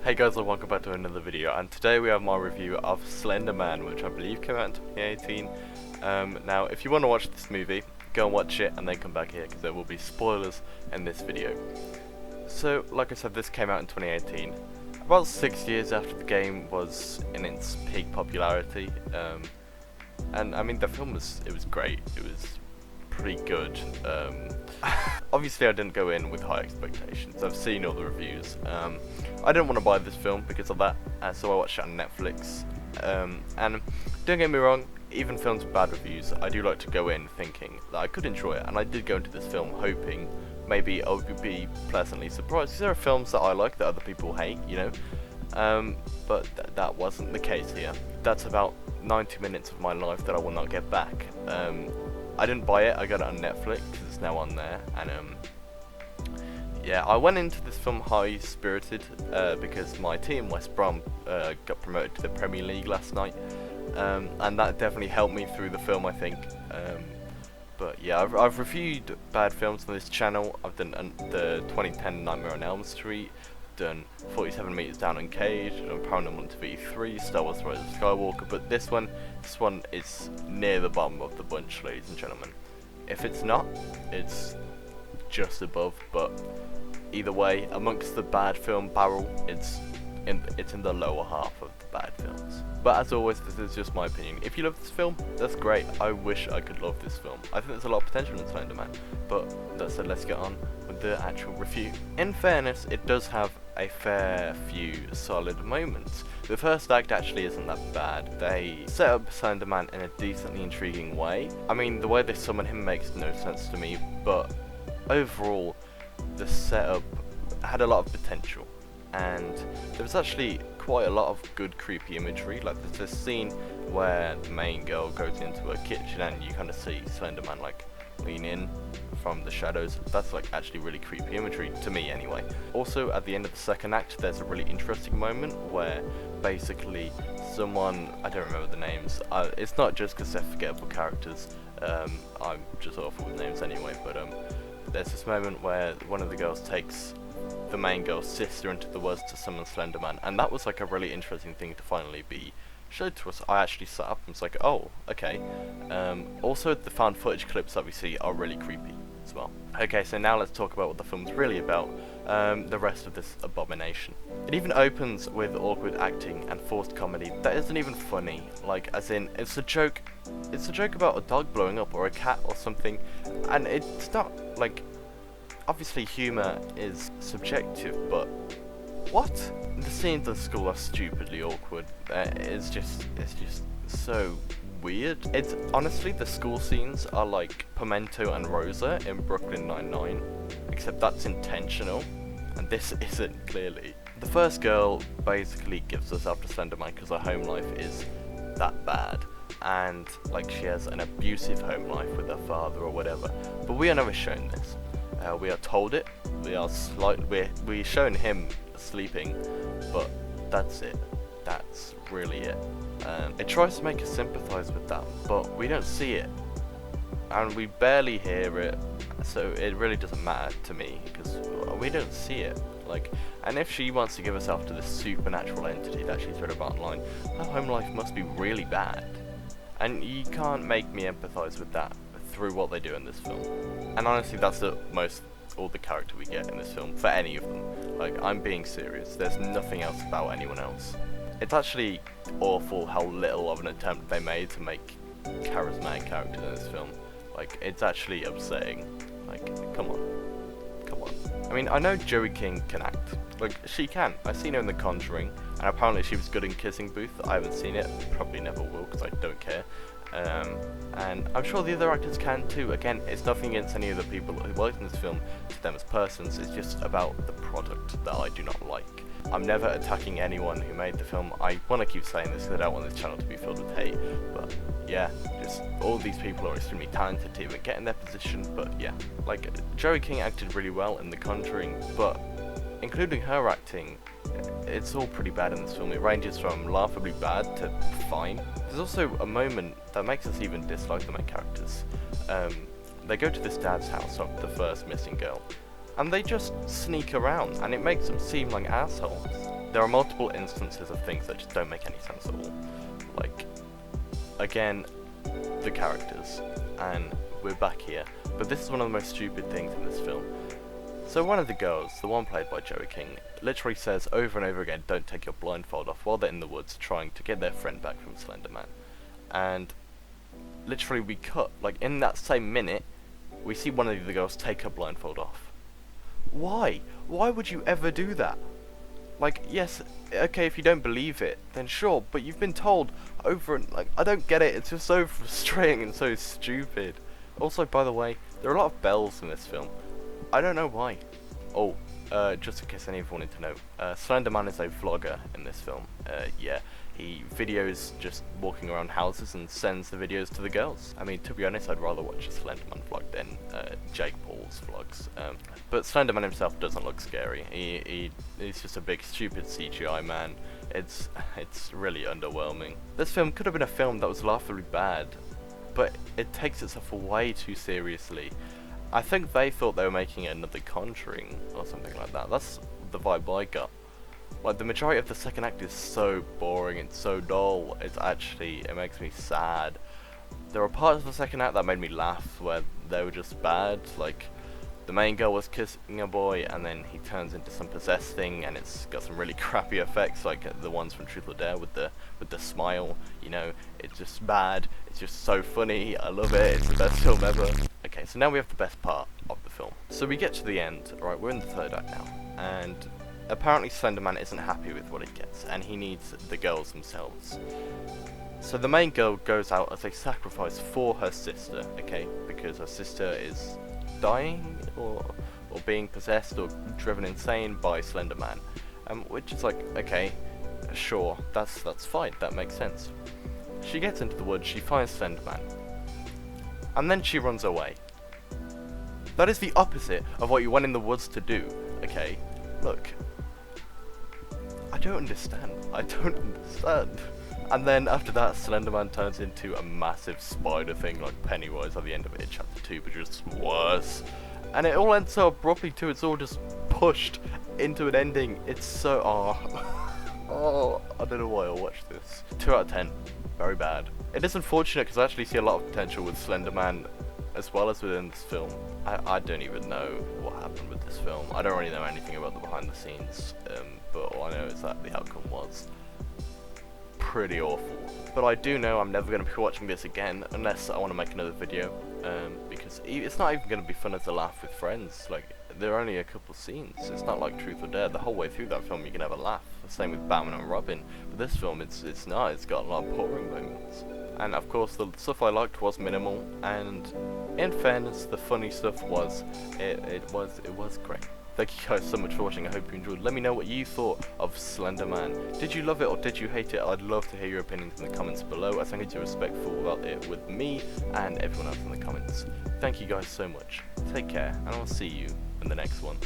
Hey guys, and welcome back to another video, and today we have my review of Slender Man, which I believe came out in 2018. Now, if you want to watch this movie, go and watch it and then come back here, because there will be spoilers in this video. So, like I said, this came out in 2018, about 6 years after the game was in its peak popularity. And I mean, the film was great. It was pretty good. Obviously I didn't go in with high expectations. I've seen all the reviews. I didn't want to buy this film because of that, so I watched it on Netflix. And don't get me wrong, even films with bad reviews, I do like to go in thinking that I could enjoy it, and I did go into this film hoping maybe I would be pleasantly surprised, because there are films that I like that other people hate, you know. But that wasn't the case here. That's about 90 minutes of my life that I will not get back. I didn't buy it, I got it on Netflix, it's now on there, and yeah, I went into this film high-spirited, because my team, West Brom, got promoted to the Premier League last night, and that definitely helped me through the film, I think. But yeah, I've reviewed bad films on this channel. I've done the 2010 Nightmare on Elm Street, done 47 Meters Down in Cage, done Paranormal Activity 3, Star Wars: Rise of Skywalker, but this one is near the bottom of the bunch, ladies and gentlemen. If it's not, it's just above, but either way, amongst the bad film barrel, it's in the lower half of the bad films. But as always, this is just my opinion. If you love this film, that's great. I wish I could love this film. I think there's a lot of potential in Slender Man. But that said, let's get on with the actual review. In fairness, it does have a fair few solid moments. The first act actually isn't that bad. They set up Slender Man in a decently intriguing way. I mean, the way they summon him makes no sense to me, but overall, the setup had a lot of potential. And there was actually quite a lot of good creepy imagery. Like, there's this scene where the main girl goes into a kitchen and you kind of see Slender Man like lean in from the shadows. That's like actually really creepy imagery, to me anyway. Also, at the end of the second act, there's a really interesting moment where basically someone, I don't remember the names, it's not just because they're forgettable characters, I'm just awful with names anyway, but there's this moment where one of the girls takes the main girl's sister into the woods to summon Slender Man, and that was like a really interesting thing to finally be showed to us. I actually sat up and was like, oh, okay. Also, the found footage clips that we see are really creepy as well. Okay, so now let's talk about what the film's really about, the rest of this abomination. It even opens with awkward acting and forced comedy that isn't even funny, like, as in, it's a joke about a dog blowing up or a cat or something, and it's not, like, obviously humour is subjective, but what? The scenes at school are stupidly awkward. It's just so weird. It's honestly, the school scenes are like Pimento and Rosa in Brooklyn Nine-Nine, except that's intentional, and this isn't, clearly. The first girl basically gives herself to Slender Man because her home life is that bad, and like she has an abusive home life with her father or whatever, but we are never shown this. We are told it, we're shown him sleeping, but that's it. That's really it. It tries to make us sympathise with that, but we don't see it, and we barely hear it, so it really doesn't matter to me, because we don't see it. Like, and if she wants to give herself to this supernatural entity that she's read about online, her home life must be really bad, and you can't make me empathise with that through what they do in this film. And honestly, that's all the character we get in this film, for any of them. Like, I'm being serious, there's nothing else about anyone else. It's actually awful how little of an attempt they made to make charismatic characters in this film. Like, it's actually upsetting. Like, come on. I mean, I know Joey King can act. Like, she can. I've seen her in The Conjuring, and apparently she was good in Kissing Booth. I haven't seen it, probably never will, because I don't care. And I'm sure the other actors can too. Again, it's nothing against any of the people who worked in this film, to them as persons. It's just about the product that I do not like. I'm never attacking anyone who made the film. I want to keep saying this because I don't want this channel to be filled with hate, but yeah, just all these people are extremely talented to even get in their position. But yeah, like, Joey King acted really well in The Conjuring, but including her acting, it's all pretty bad in this film. It ranges from laughably bad to fine. There's also a moment that makes us even dislike the main characters. They go to this dad's house of the first missing girl, and they just sneak around, and it makes them seem like assholes. There are multiple instances of things that just don't make any sense at all. Like, again, the characters, and we're back here. But this is one of the most stupid things in this film. So one of the girls, the one played by Joey King, literally says over and over again, don't take your blindfold off, while they're in the woods trying to get their friend back from Slender Man. And literally we cut, like in that same minute, we see one of the girls take her blindfold off. Why? Why would you ever do that? Like, yes, okay, if you don't believe it, then sure, but you've been told over and, like, I don't get it, it's just so frustrating and so stupid. Also, by the way, there are a lot of bells in this film. I don't know why. Oh, just in case any of you wanted to know, Slender Man is a vlogger in this film. Yeah, he videos just walking around houses and sends the videos to the girls. I mean, to be honest, I'd rather watch a Slender Man vlog than Jake Paul's vlogs. But Slender Man himself doesn't look scary. He's just a big stupid CGI man. It's really underwhelming. This film could have been a film that was laughably bad, but it takes itself way too seriously. I think they thought they were making another Conjuring or something like that. That's the vibe I got. Like, the majority of the second act is so boring and so dull, it makes me sad. There were parts of the second act that made me laugh where they were just bad, like the main girl was kissing a boy and then he turns into some possessed thing and it's got some really crappy effects like the ones from Truth or Dare with the smile, you know, it's just bad, it's just so funny, I love it, it's the best film ever. Okay, so now we have the best part of the film. So we get to the end, right, we're in the third act now, and apparently Slender Man isn't happy with what he gets and he needs the girls themselves. So the main girl goes out as a sacrifice for her sister, okay, because her sister is dying or being possessed or driven insane by Slender Man, which is like, okay, sure, that's fine, that makes sense. She gets into the woods, she finds Slender Man, and then she runs away. That is the opposite of what you went in the woods to do, okay? Look, I don't understand. And then after that, Slender Man turns into a massive spider thing like Pennywise at the end of it in chapter 2, but just worse. And it all ends so abruptly too, it's all just pushed into an ending. It's so, oh, I don't know why I watched this. 2 out of 10, very bad. It is unfortunate because I actually see a lot of potential with Slender Man as well as within this film. I don't even know what happened with this film. I don't really know anything about the behind the scenes, but all I know is that the outcome was pretty awful. But I do know I'm never going to be watching this again unless I want to make another video, because it's not even going to be fun as a laugh with friends. Like, there are only a couple scenes. It's not like Truth or Dare. The whole way through that film you can have a laugh. The same with Batman and Robin. But this film, it's not. It's got a lot of boring moments. And of course the stuff I liked was minimal, and in fairness the funny stuff was it was great. Thank you guys so much for watching, I hope you enjoyed. Let me know what you thought of Slender Man. Did you love it or did you hate it? I'd love to hear your opinions in the comments below, as I think you're respectful about it with me and everyone else in the comments. Thank you guys so much, take care, and I'll see you in the next one.